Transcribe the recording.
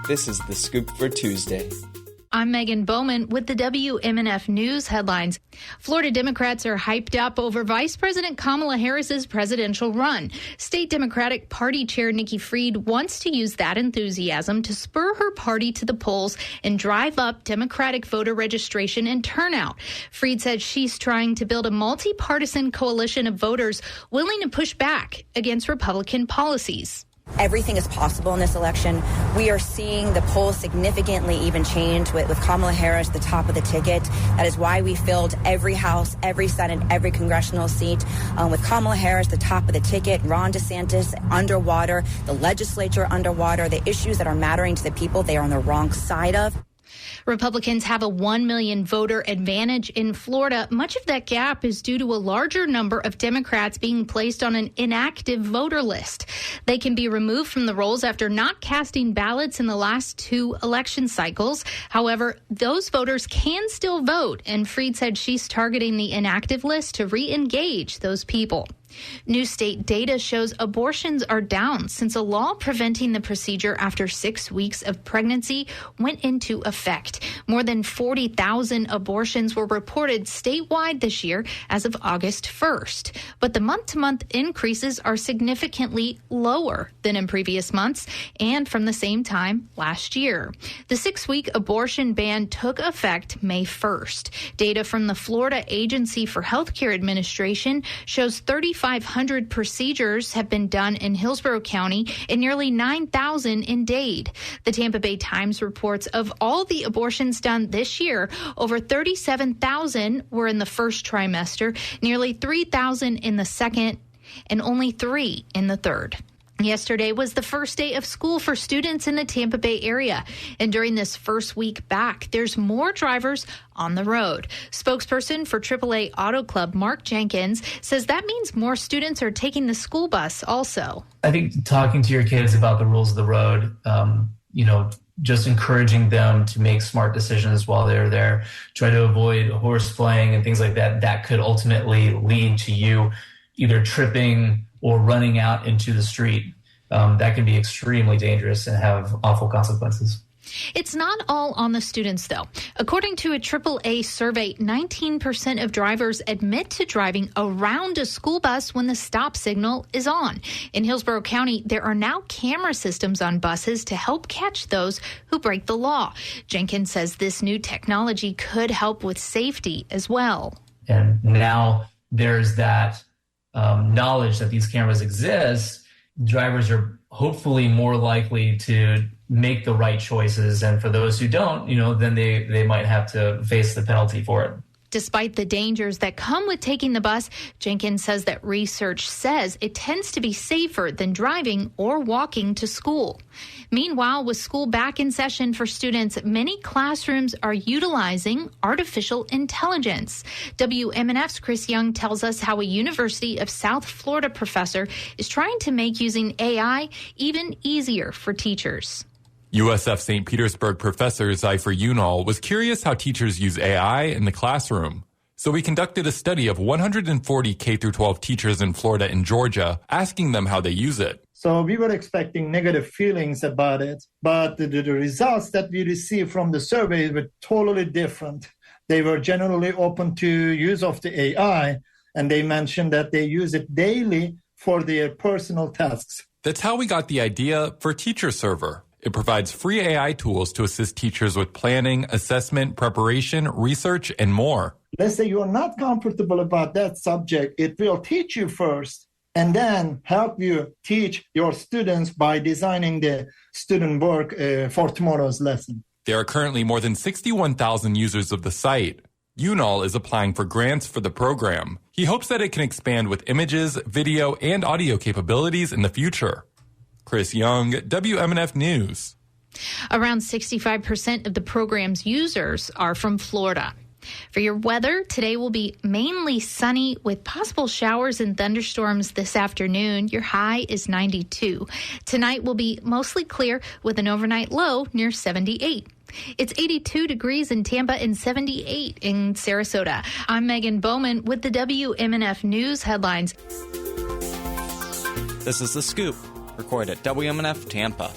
This is The Scoop for Tuesday. I'm Megan Bowman with the WMNF News headlines. Florida Democrats are hyped up over Vice President Kamala Harris's presidential run. State Democratic Party Chair Nikki Fried wants to use that enthusiasm to spur her party to the polls and drive up Democratic voter registration and turnout. Fried said she's trying to build a multi-partisan coalition of voters willing to push back against Republican policies. Everything is possible in this election. We are seeing the polls significantly even change with Kamala Harris, the top of the ticket. That is why we filled every House, every Senate, every congressional seat. With Kamala Harris, the top of the ticket, Ron DeSantis underwater, the legislature underwater, the issues that are mattering to the people, they are on the wrong side of. Republicans have a 1 million voter advantage in Florida. Much of that gap is due to a larger number of Democrats being placed on an inactive voter list. They can be removed from the rolls after not casting ballots in the last 2 election cycles. However, those voters can still vote, and Fried said she's targeting the inactive list to re-engage those people. New state data shows abortions are down since a law preventing the procedure after 6 weeks of pregnancy went into effect. More than 40,000 abortions were reported statewide this year as of August 1st. But the month-to-month increases are significantly lower than in previous months and from the same time last year. The 6-week abortion ban took effect May 1st. Data from the Florida Agency for Healthcare Administration shows 3,500 procedures have been done in Hillsborough County and nearly 9,000 in Dade. The Tampa Bay Times reports of all the abortions done this year, over 37,000 were in the first trimester, nearly 3,000 in the second, and only 3 in the third. Yesterday was the first day of school for students in the Tampa Bay area. And during this first week back, there's more drivers on the road. Spokesperson for AAA Auto Club, Mark Jenkins, says that means more students are taking the school bus also. I think talking to your kids about the rules of the road, just encouraging them to make smart decisions while they're there, try to avoid horseplaying and things like that, that could ultimately lead to you either tripping or running out into the street. That can be extremely dangerous and have awful consequences. It's not all on the students, though. According to a AAA survey, 19% of drivers admit to driving around a school bus when the stop signal is on. In Hillsborough County, there are now camera systems on buses to help catch those who break the law. Jenkins says this new technology could help with safety as well. And now there's that knowledge that these cameras exist. Drivers are hopefully more likely to make the right choices. And for those who don't, then they might have to face the penalty for it. Despite the dangers that come with taking the bus, Jenkins says that research says it tends to be safer than driving or walking to school. Meanwhile, with school back in session for students, many classrooms are utilizing artificial intelligence. WMNF's Chris Young tells us how a University of South Florida professor is trying to make using AI even easier for teachers. USF St. Petersburg professor Zyfer Unal was curious how teachers use AI in the classroom. So we conducted a study of 140 K-12 teachers in Florida and Georgia, asking them how they use it. So we were expecting negative feelings about it, but the results that we received from the survey were totally different. They were generally open to use of the AI, and they mentioned that they use it daily for their personal tasks. That's how we got the idea for Teacher Server. It provides free AI tools to assist teachers with planning, assessment, preparation, research, and more. Let's say you're not comfortable about that subject. It will teach you first and then help you teach your students by designing the student work for tomorrow's lesson. There are currently more than 61,000 users of the site. Unal is applying for grants for the program. He hopes that it can expand with images, video, and audio capabilities in the future. Chris Young, WMNF News. Around 65% of the program's users are from Florida. For your weather, today will be mainly sunny with possible showers and thunderstorms this afternoon. Your high is 92. Tonight will be mostly clear with an overnight low near 78. It's 82 degrees in Tampa and 78 in Sarasota. I'm Megan Bowman with the WMNF News headlines. This is The Scoop. Recorded at WMNF Tampa.